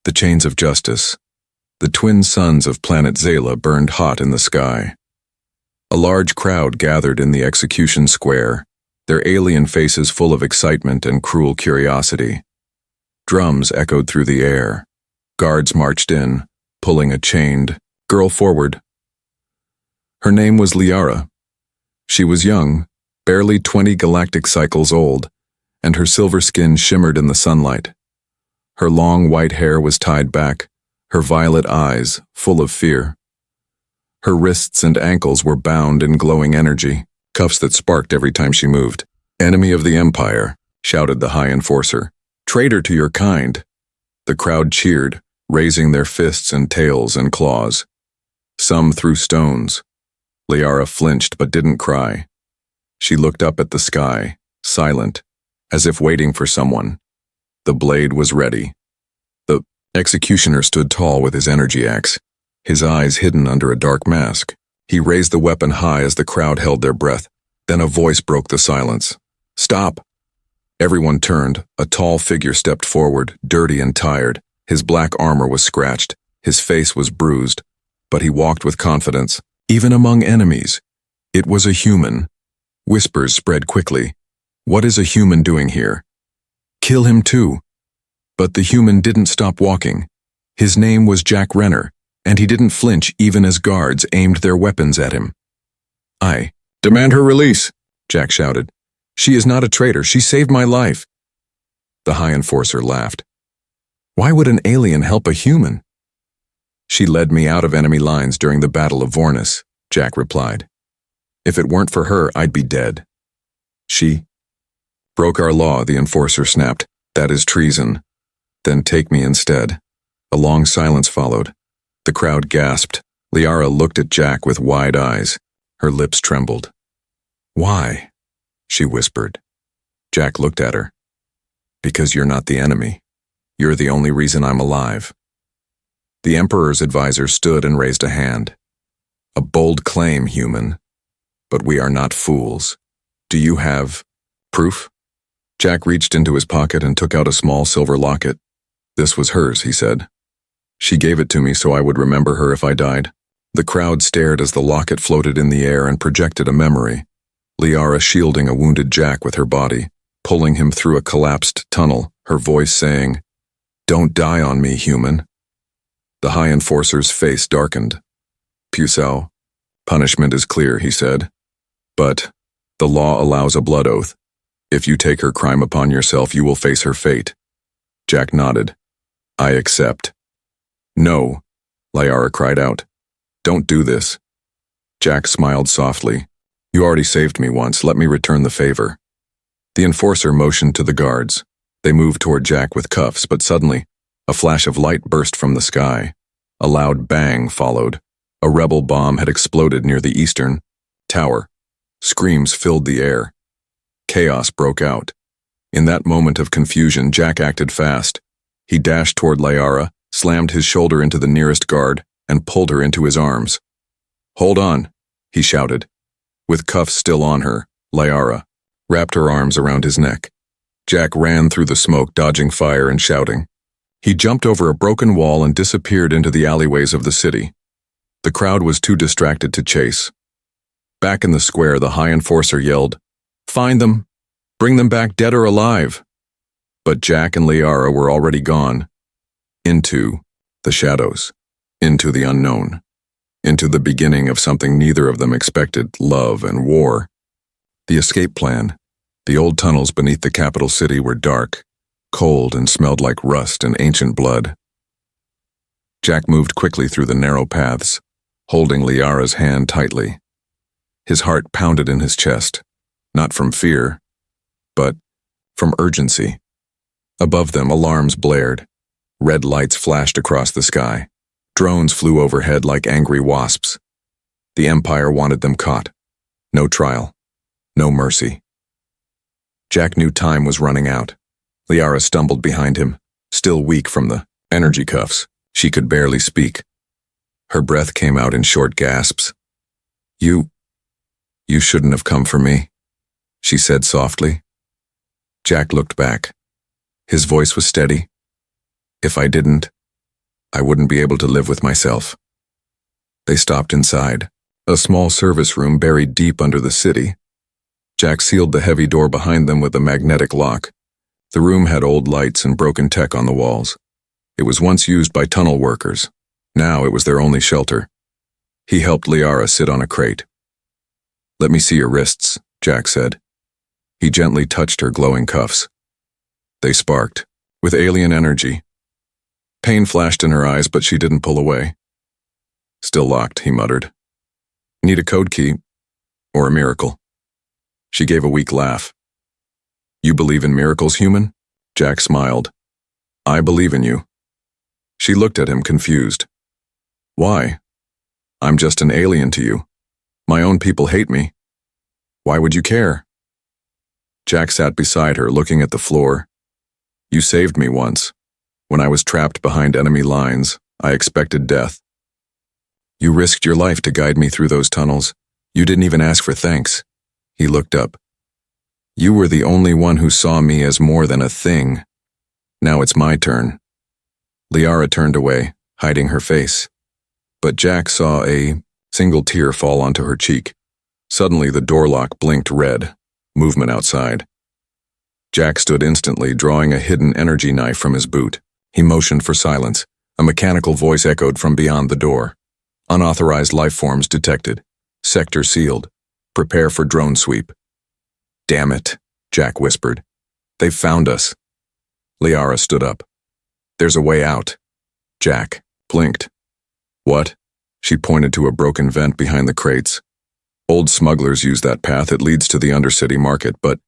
The chains of justice. The twin suns of planet Zala burned hot in the sky. A large crowd gathered in the execution square, their alien faces full of excitement and cruel curiosity. Drums echoed through the air. Guards marched in, pulling a chained girl forward. Her name was Liara. She was young, barely 20 galactic cycles old, and her silver skin shimmered in the sunlight. Her long white hair was tied back, her violet eyes full of fear. Her wrists and ankles were bound in glowing energy, cuffs that sparked every time she moved. "Enemy of the Empire," shouted the High Enforcer. "Traitor to your kind." The crowd cheered, raising their fists and tails and claws. Some threw stones. Liara flinched but didn't cry. She looked up at the sky, silent, as if waiting for someone. The blade was ready. The executioner stood tall with his energy axe, his eyes hidden under a dark mask. He raised the weapon high as the crowd held their breath. Then a voice broke the silence. "Stop!" Everyone turned. A tall figure stepped forward, dirty and tired. His black armor was scratched. His face was bruised. But he walked with confidence, even among enemies. It was a human. Whispers spread quickly. "What is a human doing here?" "Kill him too." But the human didn't stop walking. His name was Jack Renner, and he didn't flinch even as guards aimed their weapons at him. "I demand her release," Jack shouted. "She is not a traitor. She saved my life." The High Enforcer laughed. "Why would an alien help a human?" "She led me out of enemy lines during the Battle of Vornis," Jack replied. "If it weren't for her, I'd be dead." "She broke our law," the Enforcer snapped. "That is treason." "Then take me instead." A long silence followed. The crowd gasped. Liara looked at Jack with wide eyes. Her lips trembled. "Why?" she whispered. Jack looked at her. "Because you're not the enemy. You're the only reason I'm alive." The Emperor's advisor stood and raised a hand. "A bold claim, human. But we are not fools. Do you have proof?" Jack reached into his pocket and took out a small silver locket. "This was hers," he said. "She gave it to me so I would remember her if I died." The crowd stared as the locket floated in the air and projected a memory. Liara shielding a wounded Jack with her body, pulling him through a collapsed tunnel, her voice saying, "Don't die on me, human." The High Enforcer's face darkened. "Puceau, punishment is clear," he said. "But the law allows a blood oath. If you take her crime upon yourself, you will face her fate." Jack nodded. "I accept." "No," Liara cried out. "Don't do this." Jack smiled softly. "You already saved me once. Let me return the favor." The Enforcer motioned to the guards. They moved toward Jack with cuffs, but suddenly, a flash of light burst from the sky. A loud bang followed. A rebel bomb had exploded near the eastern tower. Screams filled the air. Chaos broke out. In that moment of confusion, Jack acted fast. He dashed toward Liara, slammed his shoulder into the nearest guard, and pulled her into his arms. "Hold on," he shouted. With cuffs still on her, Liara wrapped her arms around his neck. Jack ran through the smoke, dodging fire and shouting. He jumped over a broken wall and disappeared into the alleyways of the city. The crowd was too distracted to chase. Back in the square, the High Enforcer yelled, "Find them! Bring them back dead or alive!" But Jack and Liara were already gone. Into the shadows. Into the unknown. Into the beginning of something neither of them expected, love and war. The escape plan. The old tunnels beneath the capital city were dark, cold, and smelled like rust and ancient blood. Jack moved quickly through the narrow paths, holding Liara's hand tightly. His heart pounded in his chest, not from fear, but from urgency. Above them, alarms blared. Red lights flashed across the sky. Drones flew overhead like angry wasps. The Empire wanted them caught. No trial. No mercy. Jack knew time was running out. Liara stumbled behind him, still weak from the energy cuffs. She could barely speak. Her breath came out in short gasps. You shouldn't have come for me," she said softly. Jack looked back. His voice was steady. "If I didn't, I wouldn't be able to live with myself. They stopped inside, a small service room buried deep under the city. Jack sealed the heavy door behind them with a magnetic lock. The room had old lights and broken tech on the walls. It was once used by tunnel workers. Now it was their only shelter. He helped Liara sit on a crate. "Let me see your wrists," Jack said. He gently touched her glowing cuffs. They sparked, with alien energy. Pain flashed in her eyes, but she didn't pull away. "Still locked," he muttered. "Need a code key, or a miracle?" She gave a weak laugh. "You believe in miracles, human?" Jack smiled. "I believe in you." She looked at him, confused. "Why? I'm just an alien to you. My own people hate me. Why would you care?" Jack sat beside her, looking at the floor. "You saved me once. When I was trapped behind enemy lines, I expected death. You risked your life to guide me through those tunnels. You didn't even ask for thanks." He looked up. "You were the only one who saw me as more than a thing. Now it's my turn." Liara turned away, hiding her face. But Jack saw a single tear fall onto her cheek. Suddenly the door lock blinked red. Movement outside. Jack stood instantly, drawing a hidden energy knife from his boot. He motioned for silence. A mechanical voice echoed from beyond the door. "Unauthorized life forms detected. Sector sealed. Prepare for drone sweep." "Damn it," Jack whispered. "They've found us." Liara stood up. "There's a way out." Jack blinked. "What?" She pointed to a broken vent behind the crates. "Old smugglers use that path. It leads to the undercity market, but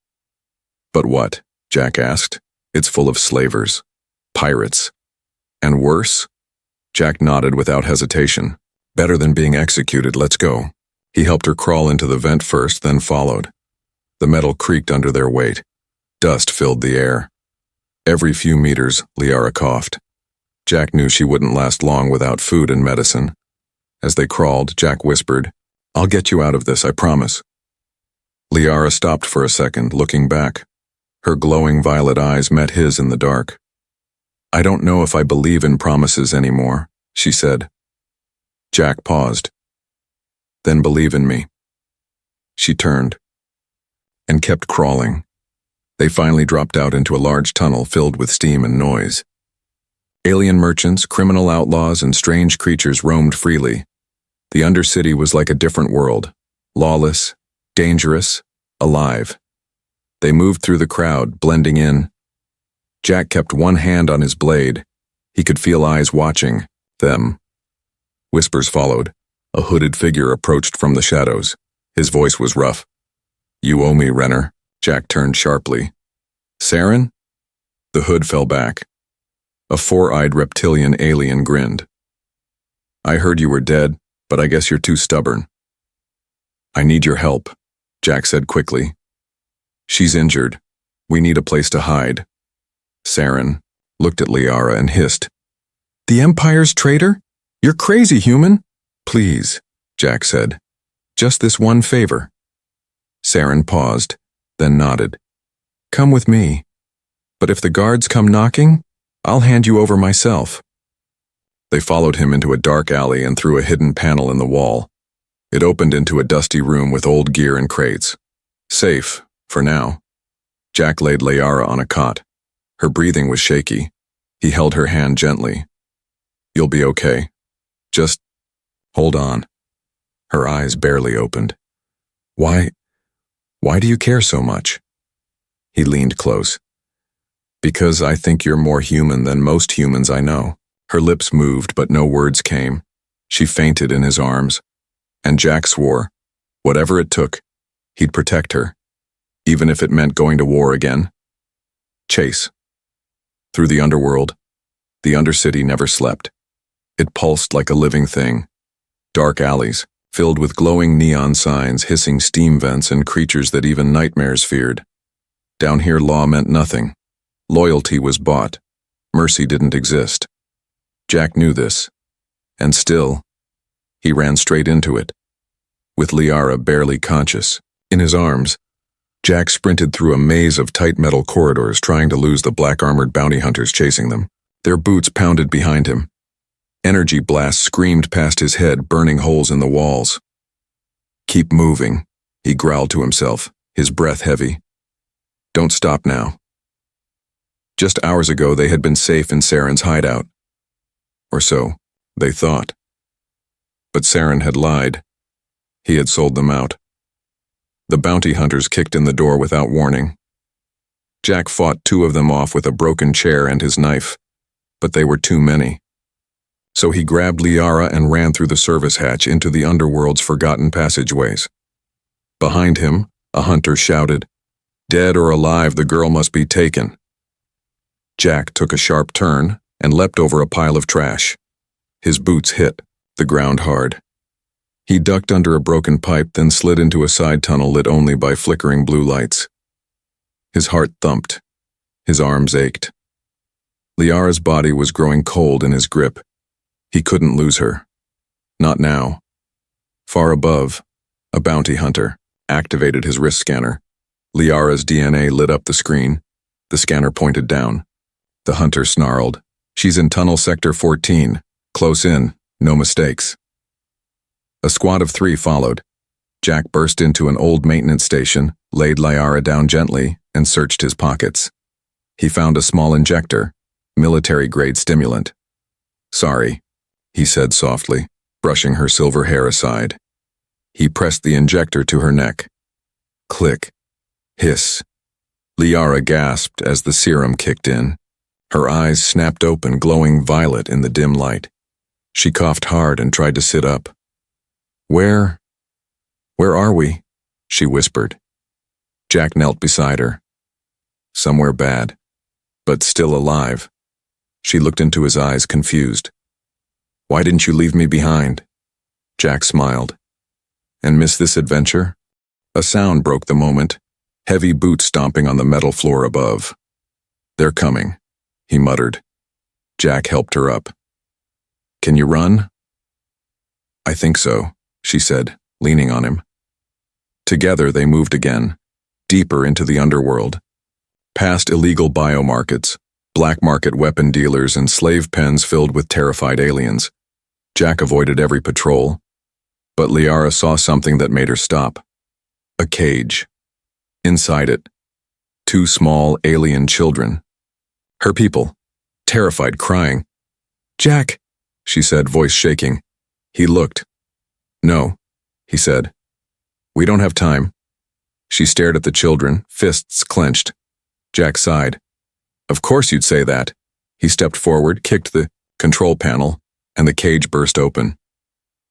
what?" Jack asked. "It's full of slavers. Pirates. And worse?" Jack nodded without hesitation. "Better than being executed. Let's go." He helped her crawl into the vent first, then followed. The metal creaked under their weight. Dust filled the air. Every few meters, Liara coughed. Jack knew she wouldn't last long without food and medicine. As they crawled, Jack whispered, "I'll get you out of this, I promise." Liara stopped for a second, looking back. Her glowing violet eyes met his in the dark. "I don't know if I believe in promises anymore," she said. Jack paused. "Then believe in me." She turned and kept crawling. They finally dropped out into a large tunnel filled with steam and noise. Alien merchants, criminal outlaws, and strange creatures roamed freely. The Undercity was like a different world, lawless, dangerous, alive. They moved through the crowd, blending in. Jack kept one hand on his blade. He could feel eyes watching them. Whispers followed. A hooded figure approached from the shadows. His voice was rough. "You owe me, Renner." Jack turned sharply. "Saren?" The hood fell back. A four-eyed reptilian alien grinned. "I heard you were dead, but I guess you're too stubborn." "I need your help," Jack said quickly. "She's injured. We need a place to hide." Saren looked at Liara and hissed, "The Empire's traitor? You're crazy, human." "Please," Jack said. "Just this one favor." Saren paused, then nodded. "Come with me. But if the guards come knocking, I'll hand you over myself." They followed him into a dark alley and through a hidden panel in the wall. It opened into a dusty room with old gear and crates. Safe, for now. Jack laid Liara on a cot. Her breathing was shaky. He held her hand gently. "You'll be okay. Just hold on." Her eyes barely opened. Why do you care so much?" He leaned close. "Because I think you're more human than most humans I know." Her lips moved, but no words came. She fainted in his arms. And Jack swore, whatever it took, he'd protect her, even if it meant going to war again. Chase. Through the underworld, the Undercity never slept. It pulsed like a living thing. Dark alleys, filled with glowing neon signs, hissing steam vents, and creatures that even nightmares feared. Down here, law meant nothing. Loyalty was bought. Mercy didn't exist. Jack knew this. And still, he ran straight into it. With Liara barely conscious, in his arms, Jack sprinted through a maze of tight metal corridors, trying to lose the black-armored bounty hunters chasing them. Their boots pounded behind him. Energy blasts screamed past his head, burning holes in the walls. "Keep moving," he growled to himself, his breath heavy. "Don't stop now." Just hours ago they had been safe in Saren's hideout. Or so they thought. But Saren had lied. He had sold them out. The bounty hunters kicked in the door without warning. Jack fought two of them off with a broken chair and his knife, but they were too many. So he grabbed Liara and ran through the service hatch into the underworld's forgotten passageways. Behind him, a hunter shouted, "Dead or alive, the girl must be taken." Jack took a sharp turn and leapt over a pile of trash. His boots hit the ground hard. He ducked under a broken pipe, then slid into a side tunnel lit only by flickering blue lights. His heart thumped. His arms ached. Liara's body was growing cold in his grip. He couldn't lose her. Not now. Far above, a bounty hunter activated his wrist scanner. Liara's DNA lit up the screen. The scanner pointed down. The hunter snarled, "She's in tunnel sector 14. Close in. No mistakes." A squad of 3 followed. Jack burst into an old maintenance station, laid Liara down gently, and searched his pockets. He found a small injector, military-grade stimulant. "Sorry," he said softly, brushing her silver hair aside. He pressed the injector to her neck. Click. Hiss. Liara gasped as the serum kicked in. Her eyes snapped open, glowing violet in the dim light. She coughed hard and tried to sit up. Where are we?" she whispered. Jack knelt beside her. "Somewhere bad, but still alive." She looked into his eyes, confused. "Why didn't you leave me behind?" Jack smiled. "And miss this adventure?" A sound broke the moment, heavy boots stomping on the metal floor above. "They're coming," he muttered. Jack helped her up. "Can you run?" "I think so," she said, leaning on him. Together they moved again, deeper into the underworld, past illegal biomarkets, black market weapon dealers, and slave pens filled with terrified aliens. Jack avoided every patrol, but Liara saw something that made her stop. A cage. Inside it, 2 small alien children. Her people, terrified, crying. "Jack," she said, voice shaking. He looked. "No," he said. "We don't have time." She stared at the children, fists clenched. Jack sighed. "Of course you'd say that." He stepped forward, kicked the control panel, and the cage burst open.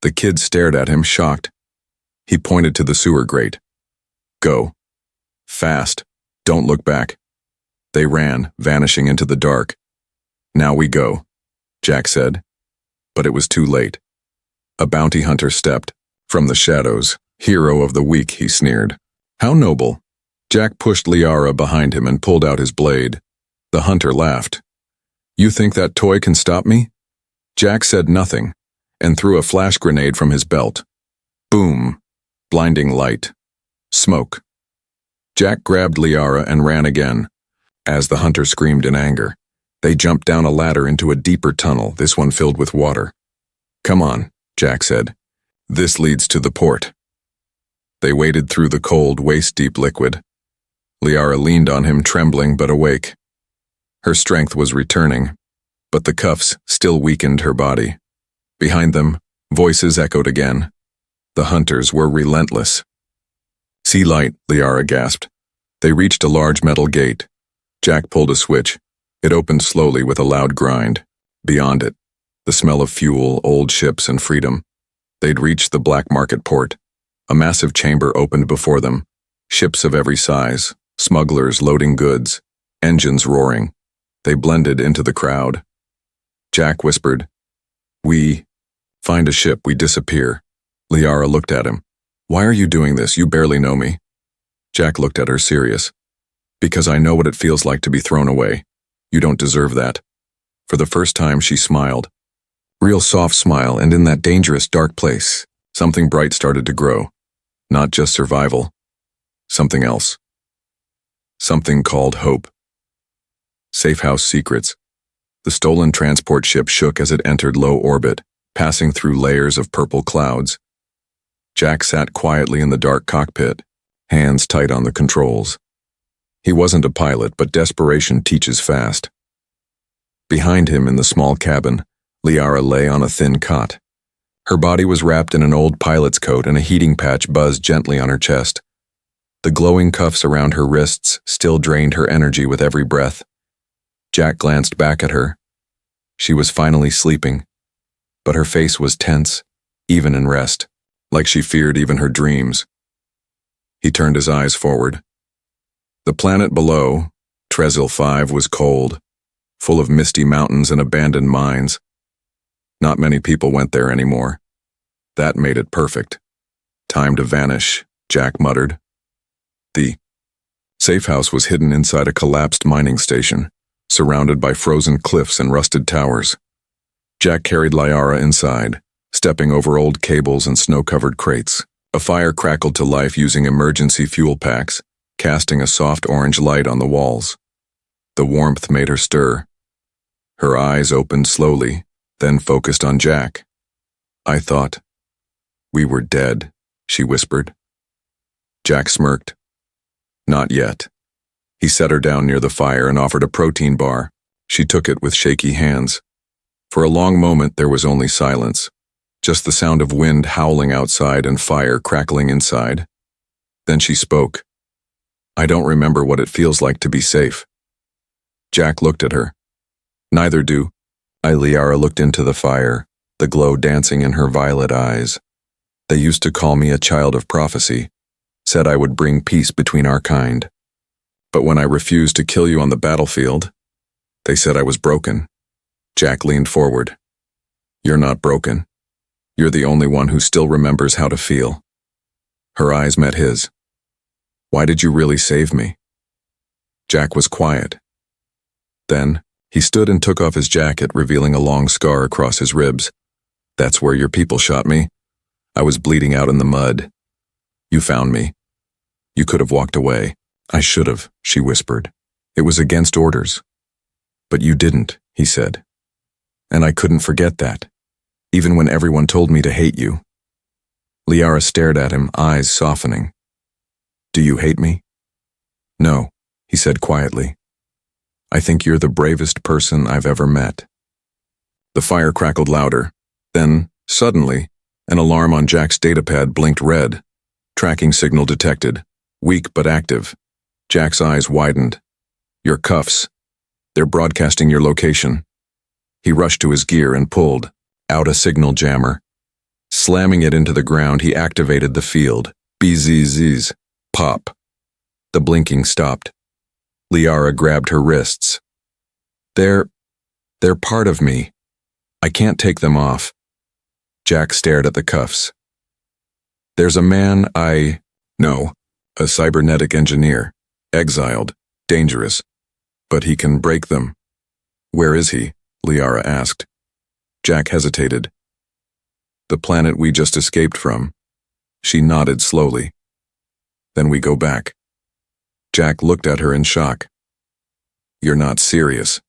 The kids stared at him, shocked. He pointed to the sewer grate. "Go. Fast. Don't look back." They ran, vanishing into the dark. "Now we go," Jack said. But it was too late. A bounty hunter stepped from the shadows. "Hero of the week," he sneered. "How noble." Jack pushed Liara behind him and pulled out his blade. The hunter laughed. "You think that toy can stop me?" Jack said nothing and threw a flash grenade from his belt. Boom. Blinding light. Smoke. Jack grabbed Liara and ran again. As the hunter screamed in anger, they jumped down a ladder into a deeper tunnel, this one filled with water. "Come on," Jack said. "This leads to the port." They waded through the cold, waist-deep liquid. Liara leaned on him, trembling but awake. Her strength was returning, but the cuffs still weakened her body. Behind them, voices echoed again. The hunters were relentless. "See light," Liara gasped. They reached a large metal gate. Jack pulled a switch. It opened slowly with a loud grind. Beyond it, the smell of fuel, old ships, and freedom. They'd reached the black market port. A massive chamber opened before them. Ships of every size, smugglers loading goods, engines roaring. They blended into the crowd. Jack whispered, "We find a ship, we disappear." Liara looked at him. "Why are you doing this? You barely know me." Jack looked at her, serious. "Because I know what it feels like to be thrown away. You don't deserve that." For the first time, she smiled. Real soft smile, and in that dangerous, dark place, something bright started to grow. Not just survival. Something else. Something called hope. Safe house secrets. The stolen transport ship shook as it entered low orbit, passing through layers of purple clouds. Jack sat quietly in the dark cockpit, hands tight on the controls. He wasn't a pilot, but desperation teaches fast. Behind him in the small cabin, Liara lay on a thin cot. Her body was wrapped in an old pilot's coat and a heating patch buzzed gently on her chest. The glowing cuffs around her wrists still drained her energy with every breath. Jack glanced back at her. She was finally sleeping, but her face was tense, even in rest, like she feared even her dreams. He turned his eyes forward. The planet below, Trezil 5, was cold, full of misty mountains and abandoned mines. Not many people went there anymore. That made it perfect. Time to vanish, Jack muttered. The safe house was hidden inside a collapsed mining station, surrounded by frozen cliffs and rusted towers. Jack carried Liara inside, stepping over old cables and snow-covered crates. A fire crackled to life using emergency fuel packs, casting a soft orange light on the walls. The warmth made her stir. Her eyes opened slowly, then focused on Jack. "I thought we were dead," she whispered. Jack smirked. "Not yet." He set her down near the fire and offered a protein bar. She took it with shaky hands. For a long moment there was only silence, just the sound of wind howling outside and fire crackling inside. Then she spoke. "I don't remember what it feels like to be safe." Jack looked at her. "Neither do I." Liara looked into the fire, the glow dancing in her violet eyes. "They used to call me a child of prophecy, said I would bring peace between our kind. But when I refused to kill you on the battlefield, they said I was broken." Jack leaned forward. "You're not broken. You're the only one who still remembers how to feel." Her eyes met his. "Why did you really save me?" Jack was quiet. Then, he stood and took off his jacket, revealing a long scar across his ribs. "That's where your people shot me. I was bleeding out in the mud. You found me. You could have walked away." "I should have," she whispered. "It was against orders." "But you didn't," he said. "And I couldn't forget that, even when everyone told me to hate you." Liara stared at him, eyes softening. "Do you hate me?" "No," he said quietly. "I think you're the bravest person I've ever met." The fire crackled louder. Then, suddenly, an alarm on Jack's datapad blinked red. Tracking signal detected. Weak but active. Jack's eyes widened. "Your cuffs. They're broadcasting your location." He rushed to his gear and pulled out a signal jammer. Slamming it into the ground, he activated the field. Bzzz. Pop. The blinking stopped. Liara grabbed her wrists. They're part of me. I can't take them off." Jack stared at the cuffs. "There's a man I know, a cybernetic engineer, exiled, dangerous, but he can break them." "Where is he?" Liara asked. Jack hesitated. "The planet we just escaped from." She nodded slowly. "Then we go back." Jack looked at her in shock. "You're not serious."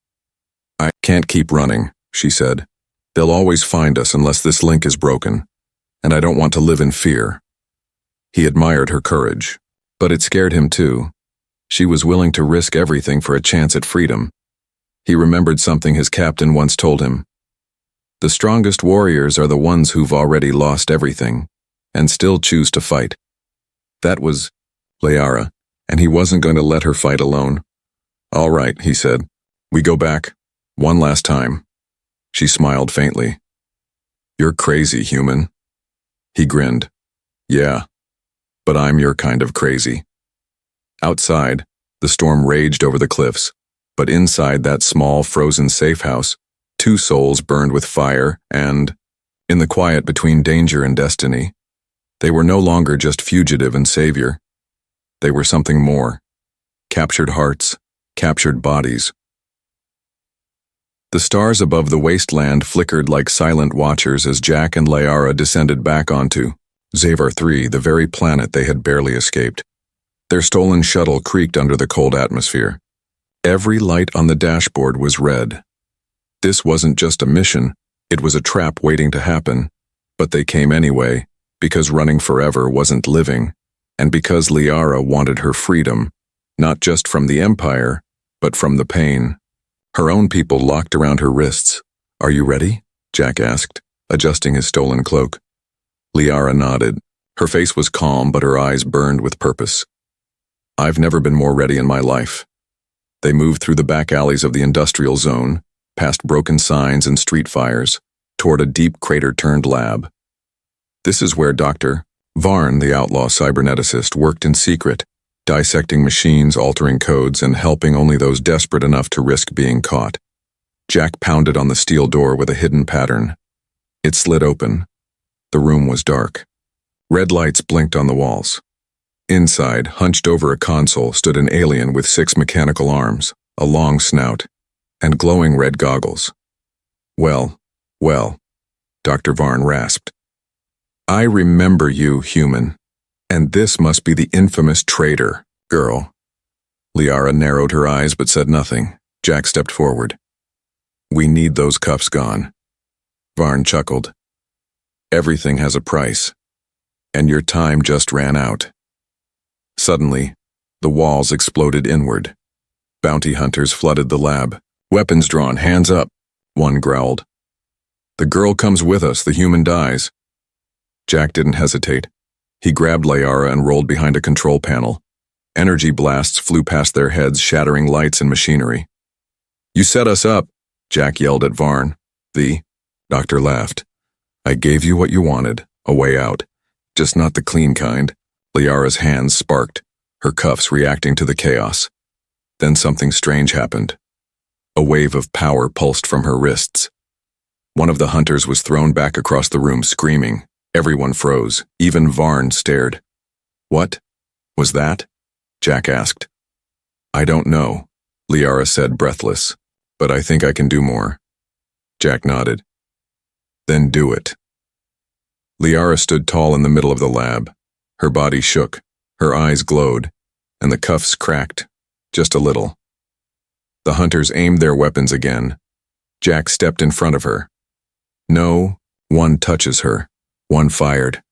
"I can't keep running," she said. "They'll always find us unless this link is broken, and I don't want to live in fear." He admired her courage, but it scared him too. She was willing to risk everything for a chance at freedom. He remembered something his captain once told him. The strongest warriors are the ones who've already lost everything, and still choose to fight. That was Liara, and he wasn't going to let her fight alone. "All right," he said. "We go back. One last time." She smiled faintly. "You're crazy, human." He grinned. "Yeah, but I'm your kind of crazy." Outside, the storm raged over the cliffs, but inside that small, frozen safe house, two souls burned with fire and, in the quiet between danger and destiny, they were no longer just fugitive and savior. They were something more. Captured hearts, captured bodies. The stars above the wasteland flickered like silent watchers as Jack and Liara descended back onto Xavar 3, the very planet they had barely escaped. Their stolen shuttle creaked under the cold atmosphere. Every light on the dashboard was red. This wasn't just a mission, it was a trap waiting to happen. But they came anyway, because running forever wasn't living, and because Liara wanted her freedom, not just from the Empire, but from the pain. Her own people locked around her wrists. "Are you ready?" Jack asked, adjusting his stolen cloak. Liara nodded. Her face was calm, but her eyes burned with purpose. "I've never been more ready in my life." They moved through the back alleys of the industrial zone, past broken signs and street fires, toward a deep crater-turned lab. This is where Dr. Varn, the outlaw cyberneticist, worked in secret, dissecting machines, altering codes, and helping only those desperate enough to risk being caught. Jack pounded on the steel door with a hidden pattern. It slid open. The room was dark. Red lights blinked on the walls. Inside, hunched over a console, stood an alien with 6 mechanical arms, a long snout, and glowing red goggles. Well, Dr. Varn rasped. "I remember you, human. And this must be the infamous traitor, girl." Liara narrowed her eyes but said nothing. Jack stepped forward. "We need those cuffs gone." Varn chuckled. "Everything has a price. And your time just ran out." Suddenly, the walls exploded inward. Bounty hunters flooded the lab. "Weapons drawn, hands up," one growled. "The girl comes with us, the human dies." Jack didn't hesitate. He grabbed Liara and rolled behind a control panel. Energy blasts flew past their heads, shattering lights and machinery. "You set us up," Jack yelled at Varn. "The doctor laughed. "I gave you what you wanted, a way out. Just not the clean kind." Liara's hands sparked, her cuffs reacting to the chaos. Then something strange happened. A wave of power pulsed from her wrists. One of the hunters was thrown back across the room, screaming. Everyone froze. Even Varn stared. "What was that?" Jack asked. "I don't know," Liara said, breathless. "But I think I can do more." Jack nodded. "Then do it." Liara stood tall in the middle of the lab. Her body shook, her eyes glowed, and the cuffs cracked, just a little. The hunters aimed their weapons again. Jack stepped in front of her. No, one touches her. One fired.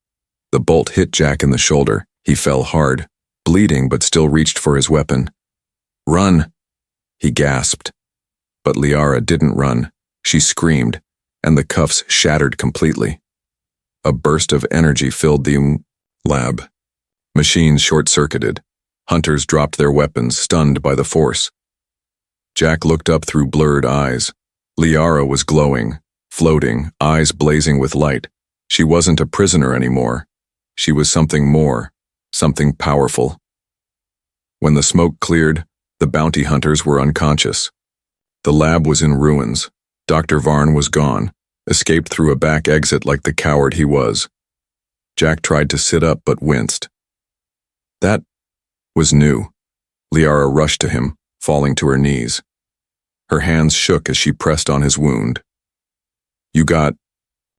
The bolt hit Jack in the shoulder. He fell hard, bleeding but still reached for his weapon. "Run!" he gasped. But Liara didn't run. She screamed, and the cuffs shattered completely. A burst of energy filled the lab. Machines short-circuited. Hunters dropped their weapons, stunned by the force. Jack looked up through blurred eyes. Liara was glowing, floating, eyes blazing with light. She wasn't a prisoner anymore. She was something more, something powerful. When the smoke cleared, the bounty hunters were unconscious. The lab was in ruins. Dr. Varn was gone, escaped through a back exit like the coward he was. Jack tried to sit up but winced. That was new. Liara rushed to him, falling to her knees. Her hands shook as she pressed on his wound. "You got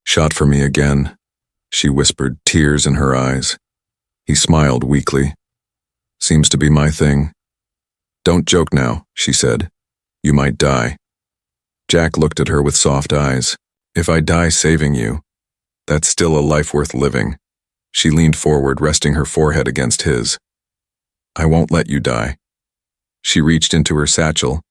shot for me again," she whispered, tears in her eyes. He smiled weakly. "Seems to be my thing." "Don't joke now," she said. "You might die." Jack looked at her with soft eyes. "If I die saving you, that's still a life worth living." She leaned forward, resting her forehead against his. "I won't let you die." She reached into her satchel,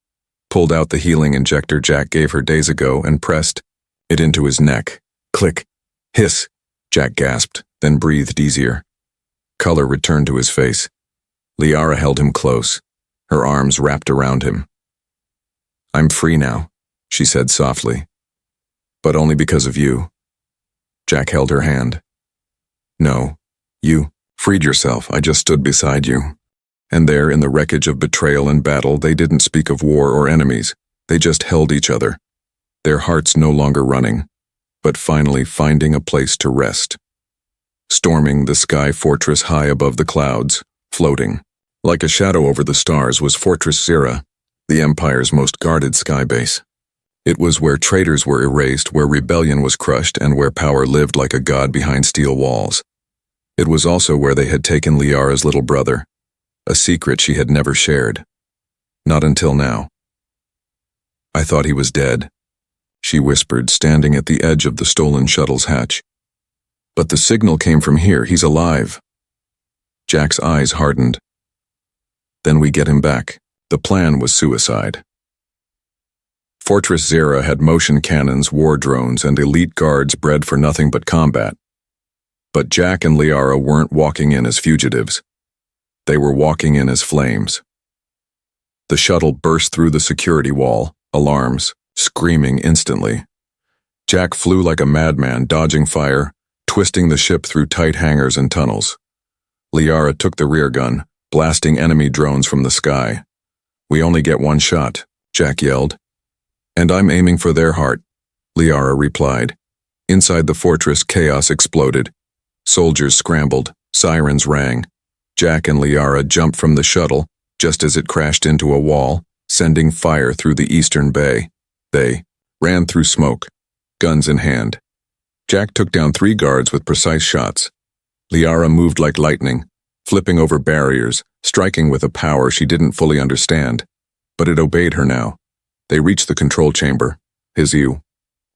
pulled out the healing injector Jack gave her days ago, and pressed it into his neck. Click. Hiss. Jack gasped, then breathed easier. Color returned to his face. Liara held him close, her arms wrapped around him. "I'm free now," she said softly. "But only because of you." Jack held her hand. "No, you freed yourself. I just stood beside you." And there, in the wreckage of betrayal and battle, they didn't speak of war or enemies. They just held each other, their hearts no longer running, but finally finding a place to rest. Storming the sky fortress high above the clouds, floating like a shadow over the stars, was Fortress Zira, the Empire's most guarded sky base. It was where traitors were erased, where rebellion was crushed, and where power lived like a god behind steel walls. It was also where they had taken Liara's little brother, a secret she had never shared. Not until now. "I thought he was dead," she whispered, standing at the edge of the stolen shuttle's hatch. But the signal came from here. He's alive. Jack's eyes hardened. Then we get him back. The plan was suicide. Fortress Zera had motion cannons, war drones, and elite guards bred for nothing but combat. But Jack and Liara weren't walking in as fugitives. They were walking in as flames. The shuttle burst through the security wall, alarms, screaming instantly. Jack flew like a madman, dodging fire, twisting the ship through tight hangars and tunnels. Liara took the rear gun, blasting enemy drones from the sky. "We only get one shot," Jack yelled. "And I'm aiming for their heart," Liara replied. Inside the fortress, chaos exploded. Soldiers scrambled, sirens rang. Jack and Liara jumped from the shuttle just as it crashed into a wall, sending fire through the eastern bay. They ran through smoke, guns in hand. Jack took down 3 guards with precise shots. Liara moved like lightning, flipping over barriers, striking with a power she didn't fully understand. But it obeyed her now. They reached the control chamber. "His you.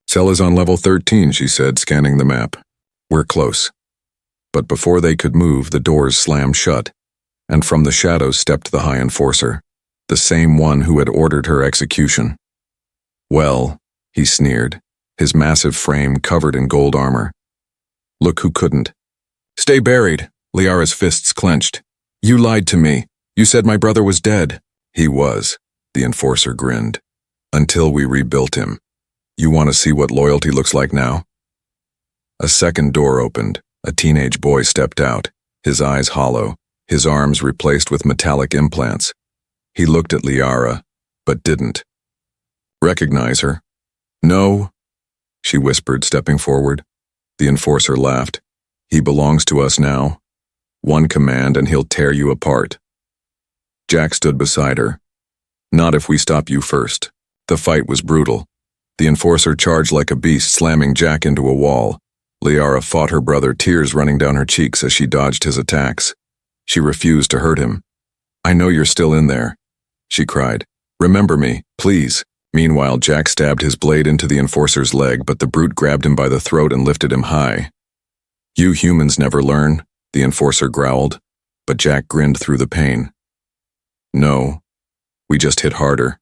Cell is on level 13, she said, scanning the map. "We're close." But before they could move, the doors slammed shut, and from the shadows stepped the High Enforcer, the same one who had ordered her execution. "Well," he sneered, his massive frame covered in gold armor. "Look who couldn't." "Stay buried," Liara's fists clenched. "You lied to me. You said my brother was dead." "He was," the Enforcer grinned. "Until we rebuilt him. You want to see what loyalty looks like now?" A second door opened. A teenage boy stepped out, his eyes hollow, his arms replaced with metallic implants. He looked at Liara, but didn't. "Recognize her?" "No," she whispered, stepping forward. The Enforcer laughed. "He belongs to us now. One command and he'll tear you apart." Jack stood beside her. "Not if we stop you first." The fight was brutal. The Enforcer charged like a beast, slamming Jack into a wall. Liara fought her brother, tears running down her cheeks as she dodged his attacks. She refused to hurt him. "I know you're still in there," she cried. "Remember me, please." Meanwhile, Jack stabbed his blade into the Enforcer's leg, but the brute grabbed him by the throat and lifted him high. "You humans never learn," the Enforcer growled, but Jack grinned through the pain. "No, we just hit harder."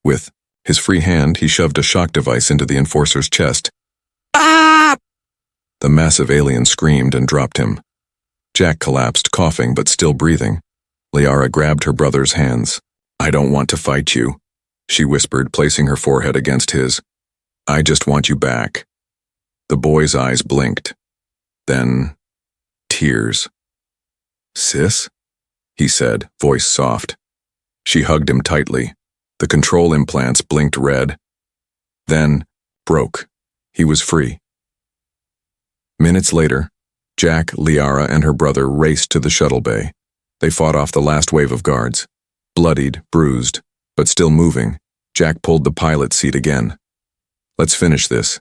With his free hand, he shoved a shock device into the Enforcer's chest. "Ah!" The massive alien screamed and dropped him. Jack collapsed, coughing but still breathing. Liara grabbed her brother's hands. "I don't want to fight you," she whispered, placing her forehead against his. "I just want you back." The boy's eyes blinked. Then, tears. "Sis?" he said, voice soft. She hugged him tightly. The control implants blinked red. Then, broke. He was free. Minutes later, Jack, Liara, and her brother raced to the shuttle bay. They fought off the last wave of guards. Bloodied, bruised, but still moving, Jack pulled the pilot's seat again. "Let's finish this."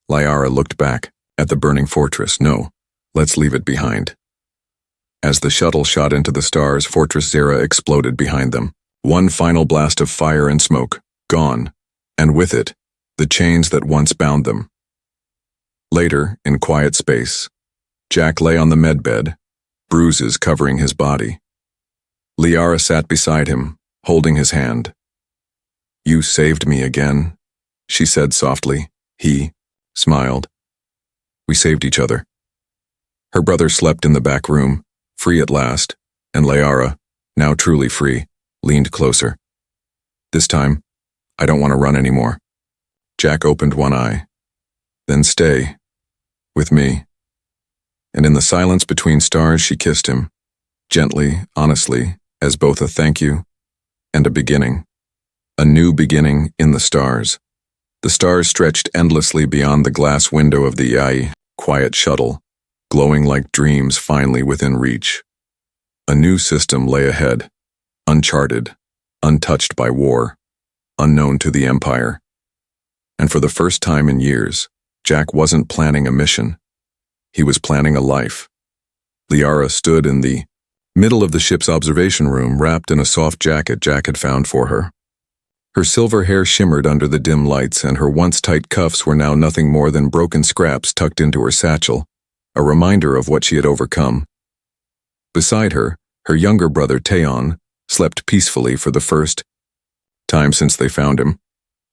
Liara looked back at the burning fortress. "No, let's leave it behind." As the shuttle shot into the stars, Fortress Zera exploded behind them. One final blast of fire and smoke, gone, and with it, the chains that once bound them. Later, in quiet space, Jack lay on the medbed, bruises covering his body. Liara sat beside him, holding his hand. "You saved me again," she said softly. He smiled. "We saved each other." Her brother slept in the back room, free at last, and Liara, now truly free, leaned closer. "This time, I don't want to run anymore." Jack opened one eye. "Then stay. With me." And in the silence between stars, she kissed him, gently, honestly, as both a thank you and a beginning. A new beginning in the stars. The stars stretched endlessly beyond the glass window of the HFY quiet shuttle, glowing like dreams finally within reach. A new system lay ahead, uncharted, untouched by war, unknown to the Empire. And for the first time in years, Jack wasn't planning a mission. He was planning a life. Liara stood in the middle of the ship's observation room, wrapped in a soft jacket Jack had found for her. Her silver hair shimmered under the dim lights, and her once tight cuffs were now nothing more than broken scraps tucked into her satchel, a reminder of what she had overcome. Beside her, her younger brother Taeon slept peacefully for the first time since they found him.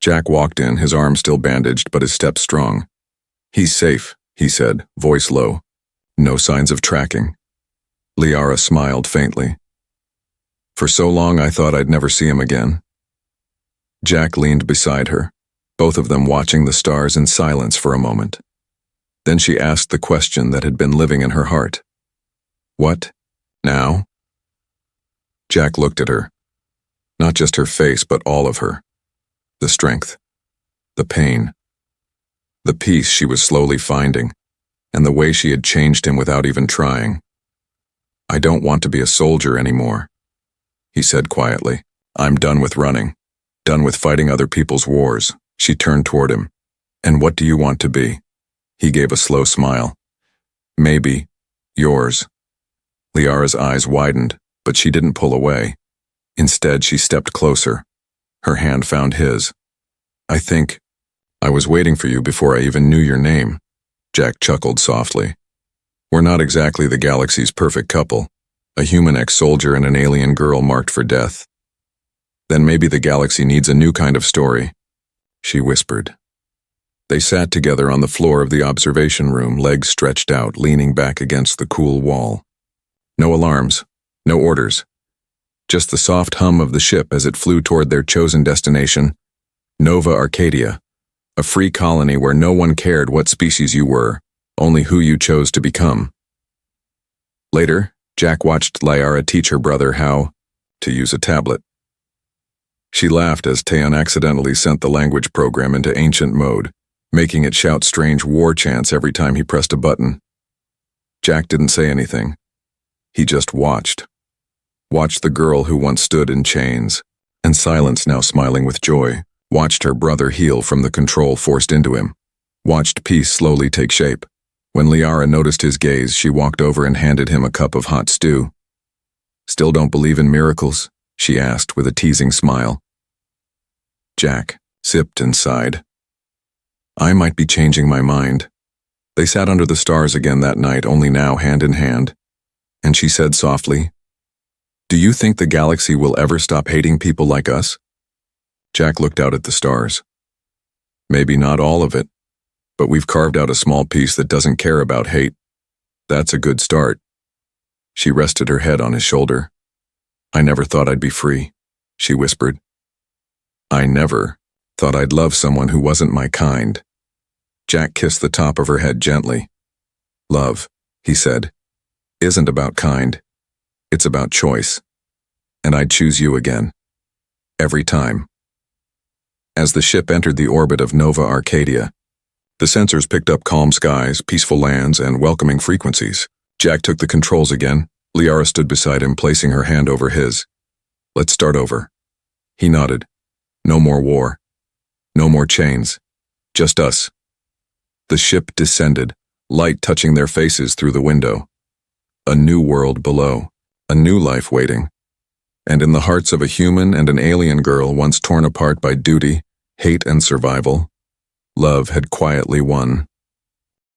Jack walked in, his arm still bandaged but his step strong. "He's safe," he said, voice low. "No signs of tracking." Liara smiled faintly. "For so long I thought I'd never see him again." Jack leaned beside her, both of them watching the stars in silence for a moment. Then she asked the question that had been living in her heart. "What? Now?" Jack looked at her. Not just her face, but all of her. The strength. The pain. The peace she was slowly finding, and the way she had changed him without even trying. "I don't want to be a soldier anymore," he said quietly. "I'm done with running. Done with fighting other people's wars." She turned toward him. "And what do you want to be?" He gave a slow smile. "Maybe yours." Liara's eyes widened, but she didn't pull away. Instead, she stepped closer. Her hand found his. "I think I was waiting for you before I even knew your name." Jack chuckled softly. "We're not exactly the galaxy's perfect couple, a human ex-soldier and an alien girl marked for death. Then maybe the galaxy needs a new kind of story," she whispered. They sat together on the floor of the observation room, legs stretched out, leaning back against the cool wall. No alarms, no orders. Just the soft hum of the ship as it flew toward their chosen destination, Nova Arcadia, a free colony where no one cared what species you were, only who you chose to become. Later, Jack watched Liara teach her brother how to use a tablet. She laughed as Taeon accidentally sent the language program into ancient mode, making it shout strange war chants every time he pressed a button. Jack didn't say anything. He just watched. Watched the girl who once stood in chains, and silence now smiling with joy. Watched her brother heal from the control forced into him. Watched peace slowly take shape. When Liara noticed his gaze, she walked over and handed him a cup of hot stew. "Still don't believe in miracles?" she asked with a teasing smile. Jack sipped and sighed. "I might be changing my mind." They sat under the stars again that night, only now hand in hand. And she said softly, "Do you think the galaxy will ever stop hating people like us?" Jack looked out at the stars. "Maybe not all of it, but we've carved out a small piece that doesn't care about hate. That's a good start." She rested her head on his shoulder. "I never thought I'd be free," she whispered. "I never thought I'd love someone who wasn't my kind." Jack kissed the top of her head gently. "Love," he said, "isn't about kind. It's about choice. And I'd choose you again. Every time." As the ship entered the orbit of Nova Arcadia, the sensors picked up calm skies, peaceful lands, and welcoming frequencies. Jack took the controls again. Liara stood beside him, placing her hand over his. "Let's start over." He nodded. "No more war. No more chains. Just us." The ship descended, light touching their faces through the window. A new world below, a new life waiting. And in the hearts of a human and an alien girl once torn apart by duty, hate, and survival, love had quietly won.